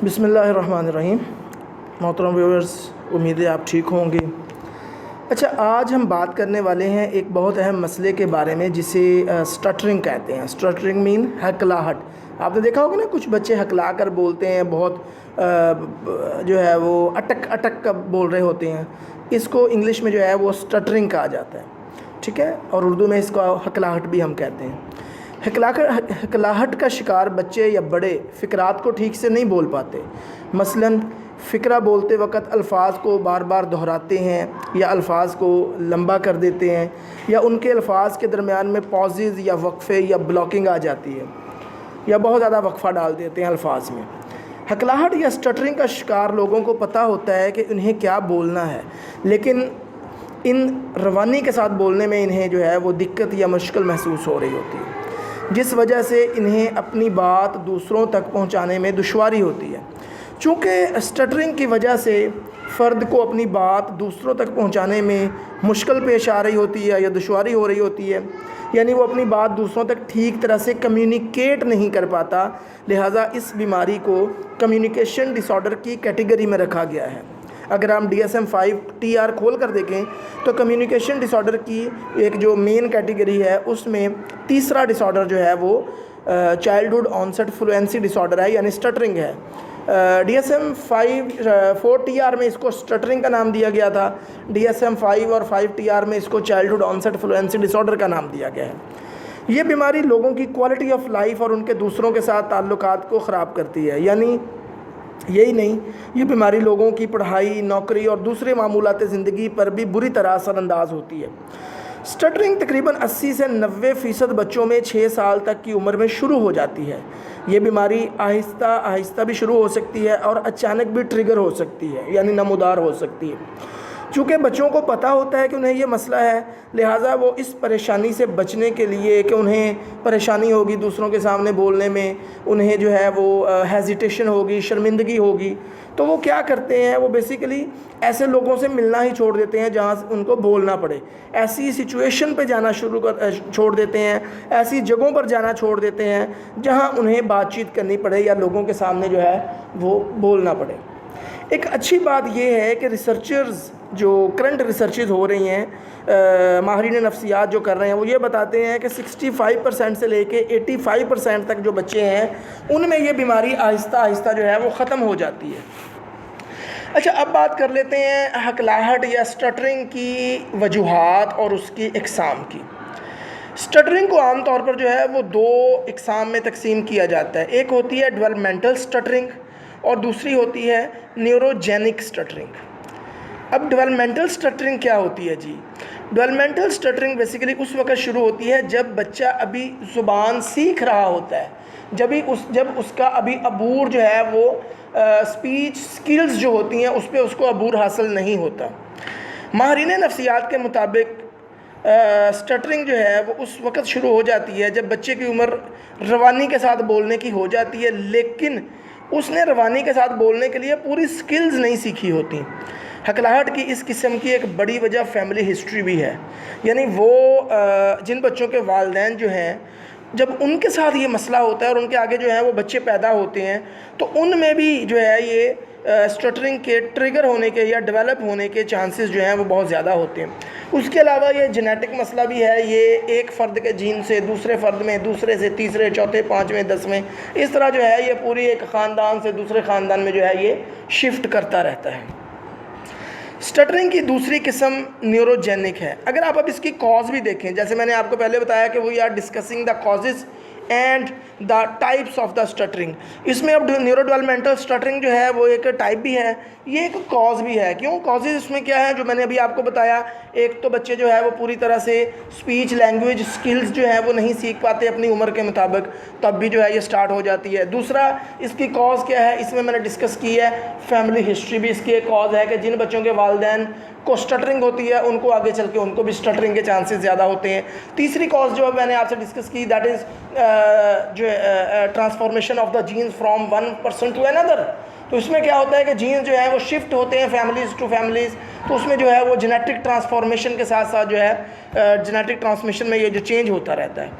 بسم اللہ الرحمن الرحیم۔ محترم ویورز، امید ہے آپ ٹھیک ہوں گے۔ اچھا، آج ہم بات کرنے والے ہیں ایک بہت اہم مسئلے کے بارے میں جسے سٹرنگ کہتے ہیں۔ سٹرنگ مین ہکلاہٹ۔ آپ نے دیکھا ہوگا نا، کچھ بچے ہکلا کر بولتے ہیں، بہت جو ہے وہ اٹک اٹک بول رہے ہوتے ہیں۔ اس کو انگلش میں جو ہے وہ سٹرنگ کہا جاتا ہے، ٹھیک ہے، اور اردو میں اس کو ہکلاہٹ بھی ہم کہتے ہیں۔ ہکلاہٹ کا شکار بچے یا بڑے فقرات کو ٹھیک سے نہیں بول پاتے۔ مثلاً فقرہ بولتے وقت الفاظ کو بار بار دہراتے ہیں، یا الفاظ کو لمبا کر دیتے ہیں، یا ان کے الفاظ کے درمیان میں پازز یا وقفے یا بلاکنگ آ جاتی ہے، یا بہت زیادہ وقفہ ڈال دیتے ہیں الفاظ میں۔ ہکلاہٹ یا سٹرنگ کا شکار لوگوں کو پتہ ہوتا ہے کہ انہیں کیا بولنا ہے، لیکن ان روانی کے ساتھ بولنے میں انہیں جو ہے وہ دقت یا مشکل محسوس ہو رہی ہوتی ہے، جس وجہ سے انہیں اپنی بات دوسروں تک پہنچانے میں دشواری ہوتی ہے۔ چونکہ سٹرنگ کی وجہ سے فرد کو اپنی بات دوسروں تک پہنچانے میں مشکل پیش آ رہی ہوتی ہے یا دشواری ہو رہی ہوتی ہے، یعنی وہ اپنی بات دوسروں تک ٹھیک طرح سے کمیونیکیٹ نہیں کر پاتا، لہٰذا اس بیماری کو کمیونیکیشن ڈس آرڈر کی کیٹیگری میں رکھا گیا ہے۔ اگر ہم DSM-5 کھول کر دیکھیں تو کمیونیکیشن ڈس آرڈر کی ایک جو مین کیٹیگری ہے، اس میں تیسرا ڈس آرڈر جو ہے وہ چائلڈہڈ آنسٹ فلوئنسی ڈس آرڈر ہے، یعنی سٹرنگ ہے۔ DSM-4 میں اس کو سٹرنگ کا نام دیا گیا تھا، DSM-5 اور 5 میں اس کو چائلڈہڈ آنسٹ فلوئنسی ڈس آرڈر کا نام دیا گیا ہے۔ یہ بیماری لوگوں کی کوالٹی آف لائف اور ان کے دوسروں کے ساتھ تعلقات کو خراب کرتی ہے، یعنی یہی نہیں، یہ بیماری لوگوں کی پڑھائی، نوکری اور دوسرے معمولات زندگی پر بھی بری طرح اثر انداز ہوتی ہے۔ سٹرنگ تقریباً 80 سے 90% بچوں میں 6 سال تک کی عمر میں شروع ہو جاتی ہے۔ یہ بیماری آہستہ آہستہ بھی شروع ہو سکتی ہے اور اچانک بھی ٹریگر ہو سکتی ہے، یعنی نمودار ہو سکتی ہے۔ چونکہ بچوں کو پتہ ہوتا ہے کہ انہیں یہ مسئلہ ہے، لہٰذا وہ اس پریشانی سے بچنے کے لیے کہ انہیں پریشانی ہوگی دوسروں کے سامنے بولنے میں، انہیں جو ہے وہ ہیزیٹیشن ہوگی، شرمندگی ہوگی، تو وہ کیا کرتے ہیں، وہ بیسیکلی ایسے لوگوں سے ملنا ہی چھوڑ دیتے ہیں جہاں ان کو بولنا پڑے، ایسی سچویشن پہ جانا چھوڑ دیتے ہیں، ایسی جگہوں پر جانا چھوڑ دیتے ہیں جہاں انہیں بات چیت کرنی پڑے یا لوگوں کے سامنے جو ہے وہ بولنا پڑے۔ ایک اچھی بات یہ ہے کہ ریسرچرز جو کرنٹ ریسرچز ہو رہی ہیں، ماہرین نفسیات جو کر رہے ہیں، وہ یہ بتاتے ہیں کہ 65% سے لے کے 85% تک جو بچے ہیں، ان میں یہ بیماری آہستہ آہستہ جو ہے وہ ختم ہو جاتی ہے۔ اچھا، اب بات کر لیتے ہیں ہکلاہٹ یا سٹرنگ کی وجوہات اور اس کی اقسام کی۔ سٹرنگ کو عام طور پر جو ہے وہ 2 اقسام میں تقسیم کیا جاتا ہے۔ ایک ہوتی ہے ڈیولپمنٹل سٹرنگ اور دوسری ہوتی ہے نیوروجینک سٹرنگ۔ اب ڈیولپمنٹل سٹرنگ کیا ہوتی ہے جی؟ ڈیولپمنٹل سٹرنگ بیسیکلی اس وقت شروع ہوتی ہے جب بچہ ابھی زبان سیکھ رہا ہوتا ہے، جب اس کا ابھی عبور جو ہے وہ اسپیچ سکلز جو ہوتی ہیں اس پہ اس کو عبور حاصل نہیں ہوتا۔ ماہرین نفسیات کے مطابق سٹرنگ جو ہے وہ اس وقت شروع ہو جاتی ہے جب بچے کی عمر روانی کے ساتھ بولنے کی ہو جاتی ہے، لیکن اس نے روانی کے ساتھ بولنے کے لیے پوری سکلز نہیں سیکھی ہوتی۔ ہکلاہٹ کی اس قسم کی ایک بڑی وجہ فیملی ہسٹری بھی ہے، یعنی وہ جن بچوں کے والدین جو ہیں، جب ان کے ساتھ یہ مسئلہ ہوتا ہے اور ان کے آگے جو ہے وہ بچے پیدا ہوتے ہیں، تو ان میں بھی جو ہے یہ سٹرنگ کے ٹریگر ہونے کے یا ڈیولپ ہونے کے چانسز جو ہیں وہ بہت زیادہ ہوتے ہیں۔ اس کے علاوہ یہ جینیٹک مسئلہ بھی ہے، یہ ایک فرد کے جین سے دوسرے فرد میں، دوسرے سے تیسرے، چوتھے، 5ویں، 10ویں، اس طرح جو ہے یہ پوری ایک خاندان سے دوسرے خاندان میں جو ہے یہ شفٹ کرتا رہتا ہے۔ سٹرنگ کی دوسری قسم نیوروجینک ہے۔ اگر آپ اب اس کی کاز بھی دیکھیں، جیسے میں نے آپ کو پہلے بتایا کہ we are discussing the causes and the types of the stuttering, اس میں اب نیورو ڈیولپمنٹل سٹرنگ جو ہے وہ ایک ٹائپ بھی ہے، یہ ایک کاز بھی ہے۔ کیوں کازز اس میں کیا ہے جو میں نے ابھی آپ کو بتایا؟ ایک تو بچے جو ہے وہ پوری طرح سے اسپیچ لینگویج سکلز جو ہے وہ نہیں سیکھ پاتے اپنی عمر کے مطابق، تب بھی جو ہے یہ سٹارٹ ہو جاتی ہے۔ دوسرا اس کی کاز کیا ہے، اس میں نے ڈسکس کی ہے، فیملی ہسٹری بھی اس کی ایک کاز ہے کہ جن بچوں کے والدین کو سٹرنگ ہوتی ہے ان کو آگے چل کے ان کو بھی سٹرنگ کے چانسز زیادہ ہوتے ہیں۔ تیسری کاز جو میں نے آپ سے ڈسکس کی، دیٹ از جو transformation of the genes from one person to اندر۔ تو اس میں کیا ہوتا ہے کہ جینز جو ہیں وہ شفٹ ہوتے ہیں فیملیز ٹو فیملیز، تو اس میں جو ہے وہ جینیٹک ٹرانسفارمیشن کے ساتھ ساتھ جو ہے جینیٹک ٹرانسمیشن میں یہ جو چینج ہوتا رہتا ہے۔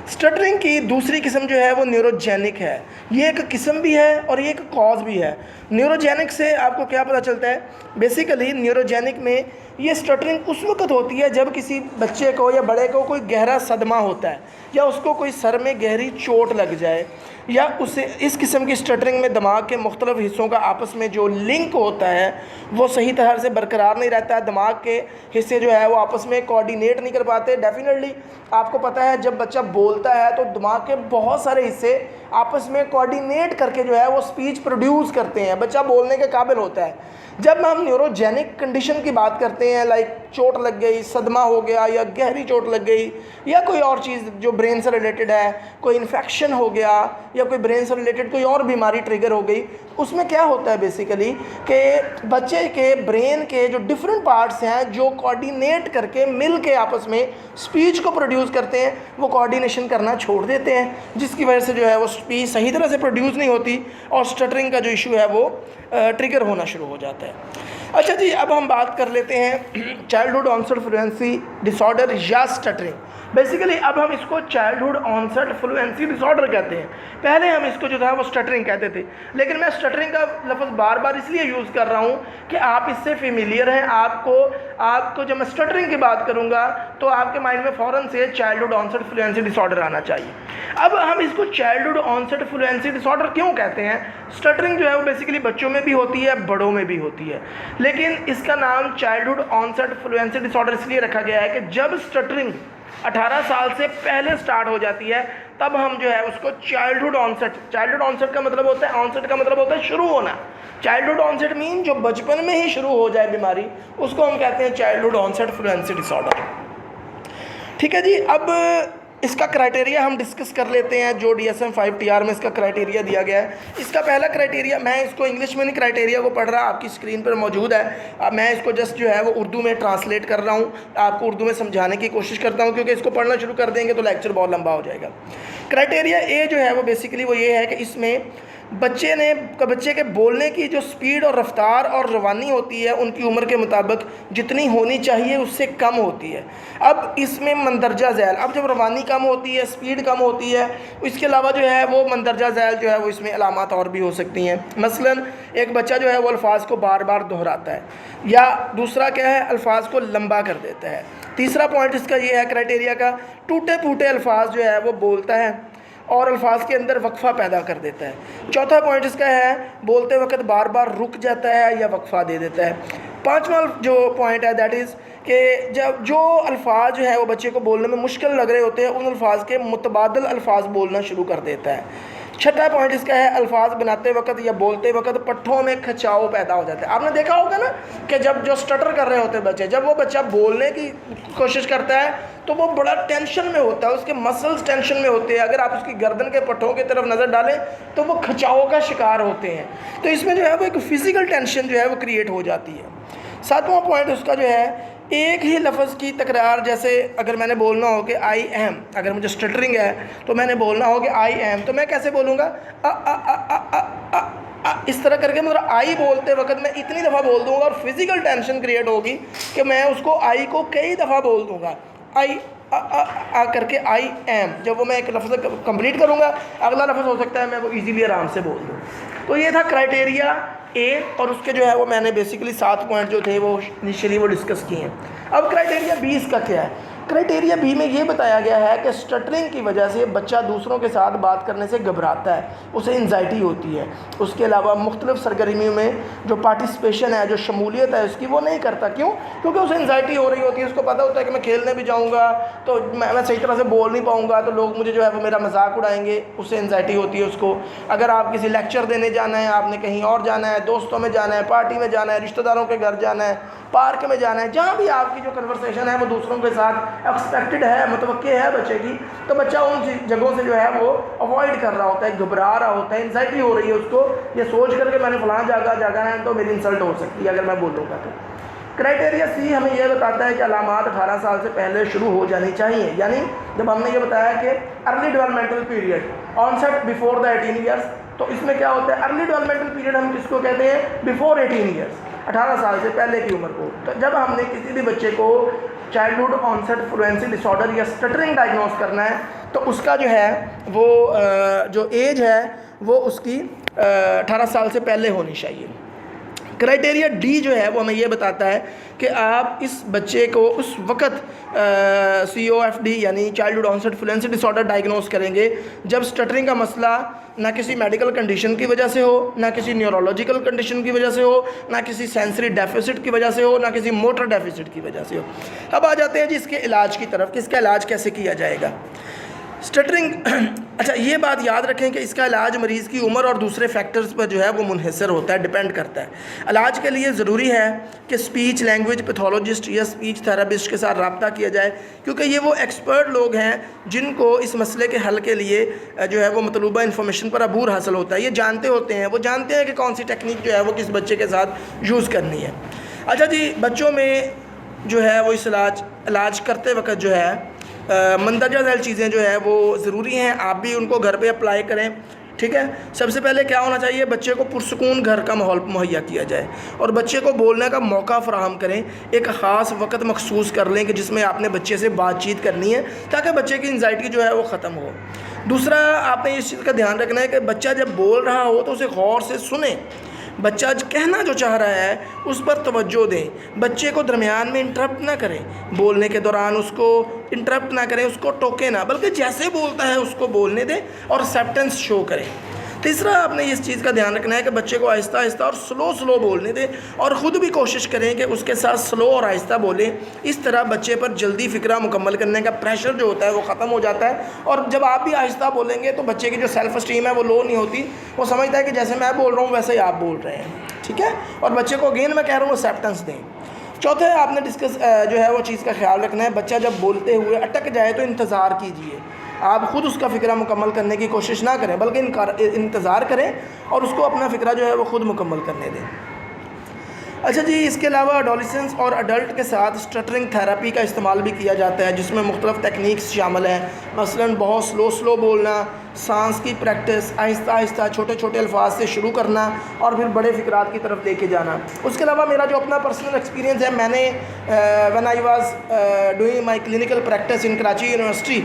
اسٹٹرنگ کی دوسری قسم جو ہے وہ نیوروجینک ہے. یہ ایک قسم بھی ہے اور یہ ایک کاز بھی ہے. نیوروجینک سے آپ کو کیا پتہ چلتا ہے؟ بیسیکلی نیوروجینک میں یہ اسٹٹرنگ اس وقت ہوتی ہے جب کسی بچے کو یا بڑے کو کوئی گہرا صدمہ ہوتا ہے یا اس کو کوئی سر میں گہری چوٹ لگ جائے, یا اسے اس قسم کی اسٹٹرنگ میں دماغ کے مختلف حصوں کا آپس میں جو لنک ہوتا ہے وہ صحیح طرح سے برقرار نہیں رہتا ہے. دماغ کے حصے جو ہے وہ آپس میں کوآرڈینیٹ نہیں کر پاتے. ڈیفینیٹلی آپ کو پتہ ہے جب بچہ بولتا ہے تو دماغ کے بہت سارے حصے آپس میں کوآرڈینیٹ کر کے جو ہے وہ اسپیچ پروڈیوس کرتے ہیں, بچہ بولنے کے قابل ہوتا ہے. جب ہم نیوروجینک کنڈیشن کی بات کرتے ہیں, لائک چوٹ لگ گئی, صدمہ ہو گیا یا گہری چوٹ لگ گئی یا کوئی اور چیز جو برین سے ریلیٹڈ ہے, کوئی انفیکشن ہو گیا یا کوئی برین سے ریلیٹڈ کوئی اور بیماری ٹریگر ہو گئی, اس میں کیا ہوتا ہے بیسیکلی کہ بچے کے برین کے جو ڈفرینٹ پارٹس ہیں جو کوآرڈینیٹ کر کے مل کے آپس میں اسپیچ کو پروڈیوس کرتے ہیں, وہ کوآرڈینیشن کرنا چھوڑ دیتے ہیں, جس کی وجہ سے جو ہے وہ اسپیچ صحیح طرح سے پروڈیوس نہیں ہوتی اور اسٹٹرنگ کا جو ایشو ہے وہ ٹریگر ہونا شروع ہو جاتا ہے. اچھا جی, اب ہم بات کر لیتے ہیں چائلڈہڈ آنسٹ فلوئنسی ڈس آرڈر یا اسٹٹرنگ. بیسیکلی اب ہم اس کو چائلڈہڈ آنسٹ فلوئنسی ڈس آرڈر کہتے ہیں. پہلے ہم اس کو جو تھا وہ اسٹٹرنگ کہتے تھے, لیکن میں اسٹٹرنگ کا لفظ بار بار اس لیے یوز کر رہا ہوں کہ آپ اس سے فیملیئر ہیں. آپ کو جب میں اسٹٹرنگ کی بات کروں گا تو آپ کے مائنڈ میں فوراً سے چائلڈہڈ آنسٹ فلوئنسی ڈس آرڈر آنا چاہیے. اب ہم اس کو چائلڈہڈ آنسٹ فلوئنسی ڈس آرڈر کیوں کہتے ہیں؟ اسٹٹرنگ جو ہے وہ بیسیکلی بچوں میں بھی ہوتی ہے, بڑوں میں بھی ہوتی ہے, لیکن اس کا نام چائلڈہڈ آنسٹ فلوئنسی ڈس آرڈر اس لیے رکھا گیا ہے کہ جب اسٹٹرنگ 18 سال سے پہلے سٹارٹ ہو جاتی ہے تب ہم جو ہے اس کو چائلڈہڈ آنسٹ کا مطلب ہوتا ہے, آنسٹ کا مطلب ہوتا ہے شروع ہونا. چائلڈہڈ آنسٹ مین جو بچپن میں ہی شروع ہو جائے بیماری, اس کو ہم کہتے ہیں چائلڈہڈ آنسٹ فلوئنسی ڈس آرڈر. ٹھیک ہے جی, اب اس کا کرائٹیریا ہم ڈسکس کر لیتے ہیں جو DSM-5 میں اس کا کرائٹیریا دیا گیا ہے. اس کا پہلا کرائٹیریا, میں اس کو انگلش میں نہیں کرائٹیریا کو پڑھ رہا, آپ کی اسکرین پر موجود ہے, اب میں اس کو جسٹ جو ہے وہ اردو میں ٹرانسلیٹ کر رہا ہوں, آپ کو اردو میں سمجھانے کی کوشش کرتا ہوں کیونکہ اس کو پڑھنا شروع کر دیں گے تو لیکچر بہت لمبا ہو جائے گا. کرائٹیریا اے جو ہے وہ بیسیکلی وہ یہ ہے کہ اس میں بچے کے بولنے کی جو سپیڈ اور رفتار اور روانی ہوتی ہے ان کی عمر کے مطابق جتنی ہونی چاہیے اس سے کم ہوتی ہے. اب اس میں مندرجہ ذیل, اب جب روانی کم ہوتی ہے, سپیڈ کم ہوتی ہے, اس کے علاوہ جو ہے وہ مندرجہ ذیل جو ہے وہ اس میں علامات اور بھی ہو سکتی ہیں. مثلا ایک بچہ جو ہے وہ الفاظ کو بار بار دہراتا ہے, یا دوسرا کیا ہے الفاظ کو لمبا کر دیتا ہے. تیسرا پوائنٹ اس کا یہ ہے کرائٹیریا کا, ٹوٹے پھوٹے الفاظ جو ہے وہ بولتا ہے اور الفاظ کے اندر وقفہ پیدا کر دیتا ہے. چوتھا پوائنٹ اس کا ہے بولتے وقت بار بار رک جاتا ہے یا وقفہ دے دیتا ہے. پانچواں جو پوائنٹ ہے دیٹ از کہ جب جو الفاظ جو ہے وہ بچے کو بولنے میں مشکل لگ رہے ہوتے ہیں ان الفاظ کے متبادل الفاظ بولنا شروع کر دیتا ہے. چھٹا پوائنٹ اس کا ہے الفاظ بناتے وقت یا بولتے وقت پٹھوں میں کھچاؤ پیدا ہو جاتا ہے. آپ نے دیکھا ہوگا نا کہ جب جو اسٹٹر کر رہے ہوتے ہیں بچے, جب وہ بچہ بولنے کی کوشش کرتا ہے تو وہ بڑا ٹینشن میں ہوتا ہے, اس کے مسلز ٹینشن میں ہوتے ہیں. اگر آپ اس کی گردن کے پٹھوں کی طرف نظر ڈالیں تو وہ کھچاؤ کا شکار ہوتے ہیں. تو اس میں جو ہے وہ ایک فزیکل ٹینشن جو ہے وہ کریٹ ہو جاتی ہے. ساتواں پوائنٹ اس کا جو ہے ایک ہی لفظ کی تکرار, جیسے اگر میں نے بولنا ہو کہ آئی ایم, اگر مجھے اسٹٹرنگ ہے تو میں نے بولنا ہو کہ آئی ایم, تو میں کیسے بولوں گا اس طرح کر کے, مطلب آئی بولتے وقت میں اتنی دفعہ بول دوں گا اور فزیکل ٹینشن کریٹ ہوگی کہ میں اس کو آئی کو کئی دفعہ بول دوں گا, آئی کر کے آئی ایم. جب وہ میں ایک لفظ کمپلیٹ کروں گا اگلا لفظ ہو سکتا ہے میں وہ ایزیلی آرام سے بول دوں. تو یہ تھا کرائٹیریا اے, اور اس کے جو ہے وہ میں نے بیسیکلی 7 پوائنٹ جو تھے وہ انیشلی وہ ڈسکس کیے ہیں. اب کرائٹیریا بی اس کا کیا ہے؟ کرائٹیریا بی میں یہ بتایا گیا ہے کہ اسٹٹرنگ کی وجہ سے بچہ دوسروں کے ساتھ بات کرنے سے گھبراتا ہے, اسے انزائٹی ہوتی ہے. اس کے علاوہ مختلف سرگرمیوں میں جو پارٹیسپیشن ہے, جو شمولیت ہے اس کی, وہ نہیں کرتا. کیوں؟ کیونکہ اسے انزائٹی ہو رہی ہوتی ہے. اس کو پتہ ہوتا ہے کہ میں کھیلنے بھی جاؤں گا تو میں صحیح طرح سے بول نہیں پاؤں گا تو لوگ مجھے جو ہے وہ میرا مذاق اڑائیں گے, اس سے انزائٹی ہوتی ہے اس کو. اگر آپ کسی لیکچر دینے جانا ہے, آپ نے کہیں اور جانا ہے, دوستوں میں جانا ہے, پارٹی میں جانا ہے, رشتہ داروں کے گھر جانا ہے, پارک میں جانا ہے, جہاں بھی آپ کی جو کنورسیشن ہے وہ دوسروں کے ساتھ ایکسپیکٹڈ ہے, متوقع ہے بچے کی, تو بچہ ان جگہوں سے جو ہے وہ اوائڈ کر رہا ہوتا ہے, گھبرا رہا ہوتا ہے, انزائٹی ہو رہی ہے اس کو, یہ سوچ کر کے میں نے فلاں جگہ ہے تو میری انسلٹ ہو سکتی ہے اگر میں بولوں گا. تو کرائٹیریا سی ہمیں یہ بتاتا ہے کہ علامات 18 سال سے پہلے شروع ہو جانی چاہیے. یعنی جب ہم نے یہ بتایا کہ early developmental period onset before the 18 years, تو اس میں کیا ہوتا ہے ارلی ڈیولپمنٹل پیریڈ ہم کس کو کہتے ہیں؟ بیفور 18 ایئرس, 18 سال سے پہلے کی عمر کو. تو جب ہم نے کسی بھی بچے کو چائلڈہڈ آنسٹ فلوئنسی ڈس آرڈر یا اسٹٹرنگ ڈائگنوز کرنا ہے تو اس کا جو ہے وہ جو ایج ہے وہ اس کی 18 سال سے پہلے ہونی چاہیے۔ کرائٹیریا ڈی جو ہے وہ ہمیں یہ بتاتا ہے کہ آپ اس بچے کو اس وقت COFD یعنی چائلڈہڈ آنسٹ فلوئنسی ڈس آرڈر ڈائگنوز کریں گے جب اسٹٹرنگ کا مسئلہ نہ کسی میڈیکل کنڈیشن کی وجہ سے ہو، نہ کسی نیورولوجیکل کنڈیشن کی وجہ سے ہو، نہ کسی سینسری ڈیفیسٹ کی وجہ سے ہو، نہ کسی موٹر ڈیفیسٹ کی وجہ سے ہو۔ اب آ جاتے ہیں جی اس کے علاج کی طرف کہ اس کا علاج کیسے کیا جائے گا۔ اسٹٹرنگ اچھا یہ بات یاد رکھیں کہ اس کا علاج مریض کی عمر اور دوسرے فیکٹرز پر جو ہے وہ منحصر ہوتا ہے، ڈیپینڈ کرتا ہے۔ علاج کے لیے ضروری ہے کہ اسپیچ لینگویج پیتھولوجسٹ یا اسپیچ تھراپسٹ کے ساتھ رابطہ کیا جائے، کیونکہ یہ وہ ایکسپرٹ لوگ ہیں جن کو اس مسئلے کے حل کے لیے جو ہے وہ مطلوبہ انفارمیشن پر عبور حاصل ہوتا ہے۔ یہ جانتے ہوتے ہیں، وہ جانتے ہیں کہ کون سی ٹیکنیک جو ہے وہ کس بچے کے ساتھ یوز کرنی ہے۔ اچھا جی بچوں میں جو ہے وہ اس علاج کرتے وقت جو ہے مندرجہ ذیل چیزیں جو ہے وہ ضروری ہیں، آپ بھی ان کو گھر پہ اپلائی کریں، ٹھیک ہے۔ سب سے پہلے کیا ہونا چاہیے، بچے کو پرسکون گھر کا ماحول مہیا کیا جائے اور بچے کو بولنے کا موقع فراہم کریں، ایک خاص وقت مخصوص کر لیں کہ جس میں آپ نے بچے سے بات چیت کرنی ہے تاکہ بچے کی انزائٹی جو ہے وہ ختم ہو۔ دوسرا آپ نے اس چیز کا دھیان رکھنا ہے کہ بچہ جب بول رہا ہو تو اسے غور سے سنیں، بچہ کہنا جو چاہ رہا ہے اس پر توجہ دیں، بچے کو درمیان میں انٹرپٹ نہ کریں، بولنے کے دوران اس کو انٹرپٹ نہ کریں، اس کو ٹوکیں نہ، بلکہ جیسے بولتا ہے اس کو بولنے دیں اور ایکسیپٹنس شو کریں۔ تیسرا آپ نے اس چیز کا دھیان رکھنا ہے کہ بچے کو آہستہ آہستہ اور سلو بولنے دیں اور خود بھی کوشش کریں کہ اس کے ساتھ سلو اور آہستہ بولیں۔ اس طرح بچے پر جلدی فکرہ مکمل کرنے کا پریشر جو ہوتا ہے وہ ختم ہو جاتا ہے، اور جب آپ بھی آہستہ بولیں گے تو بچے کی جو سیلف اسٹیم ہے وہ لو نہیں ہوتی، وہ سمجھتا ہے کہ جیسے میں بول رہا ہوں ویسے ہی آپ بول رہے ہیں، ٹھیک ہے۔ اور بچے کو اگین میں کہہ رہا ہوں ایکسیپٹنس دیں۔ چوتھے آپ نے ڈسکس جو ہے وہ چیز کا خیال رکھنا ہے، بچہ جب بولتے ہوئے اٹک جائے تو انتظار کیجئے، آپ خود اس کا فکرہ مکمل کرنے کی کوشش نہ کریں بلکہ انتظار کریں اور اس کو اپنا فکرہ جو ہے وہ خود مکمل کرنے دیں۔ اچھا جی اس کے علاوہ ایڈولسنس اور اڈلٹ کے ساتھ اسٹٹرنگ تھراپی کا استعمال بھی کیا جاتا ہے، جس میں مختلف ٹیکنیکس شامل ہیں، مثلاً بہت سلو بولنا، سانس کی پریکٹس، آہستہ آہستہ چھوٹے چھوٹے الفاظ سے شروع کرنا اور پھر بڑے فکرات کی طرف لے کے جانا۔ اس کے علاوہ میرا جو اپنا پرسنل ایکسپیرینس ہے، میں نے when I was doing my clinical practice in Karachi university,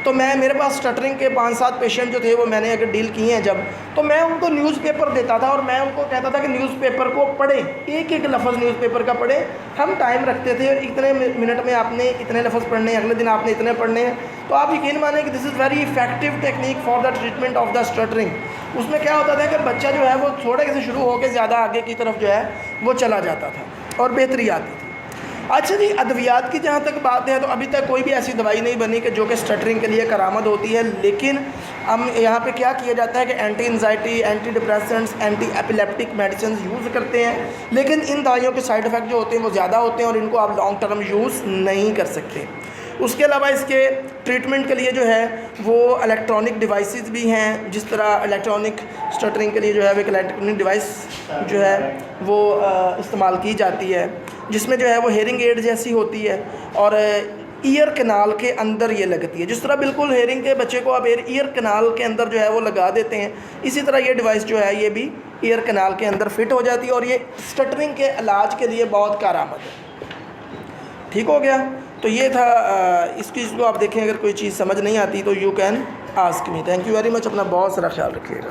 تو میرے پاس اسٹٹرنگ کے 5-7 پیشنٹ جو تھے وہ میں نے اگر ڈیل کیے ہیں جب، تو میں ان کو نیوز پیپر دیتا تھا اور میں ان کو کہتا تھا کہ نیوز پیپر کو پڑھیں، ایک لفظ نیوز پیپر کا پڑھیں، ہم ٹائم رکھتے تھے اور اتنے منٹ میں آپ نے اتنے لفظ پڑھنے ہیں، اگلے دن آپ نے اتنے پڑھنے ہیں، تو آپ یقین مانیں کہ this is very effective technique for the treatment of the stuttering. اس میں کیا ہوتا تھا کہ بچہ جو ہے وہ تھوڑے سے شروع ہو کے زیادہ آگے کی طرف جو ہے وہ چلا جاتا تھا اور بہتری آتی تھی۔ اچھا جی ادویات کی جہاں تک بات ہے تو ابھی تک کوئی بھی ایسی دوائی نہیں بنی کہ جو کہ اسٹٹرنگ کے لیے کارآمد ہوتی ہے، لیکن ہم یہاں پہ کیا کیا جاتا ہے کہ anti anxiety, anti depressants, anti epileptic medicines use کرتے ہیں، لیکن ان دوائیوں کے سائیڈ ایفیکٹ جو ہوتے ہیں وہ زیادہ ہوتے ہیں اور ان کو آپ لانگ ٹرم یوز نہیں کر سکتے۔ اس کے علاوہ اس کے ٹریٹمنٹ کے لیے جو ہے وہ الیکٹرانک ڈیوائسز بھی ہیں، جس طرح الیکٹرانک اسٹٹرنگ کے لیے جو ہے وہ ایک الیکٹرانک ڈیوائس جو ہے وہ استعمال کی جاتی ہے، جس میں جو ہے وہ ہیئرنگ ایڈ جیسی ہوتی ہے اور ایئر کنال کے اندر یہ لگتی ہے، جس طرح بالکل ہیئرنگ کے بچے کو آپ ایئر کنال کے اندر جو ہے وہ لگا دیتے ہیں، اسی طرح یہ ڈیوائس جو ہے یہ بھی ایئر کنال کے اندر فٹ ہو جاتی ہے اور یہ اسٹٹرنگ کے علاج کے لیے بہت کارآمد ہے۔ ٹھیک ہو گیا؟ تو یہ تھا اس چیز کو آپ دیکھیں، اگر کوئی چیز سمجھ نہیں آتی تو you can ask me. Thank you very much, اپنا بہت سارا خیال رکھیے گا۔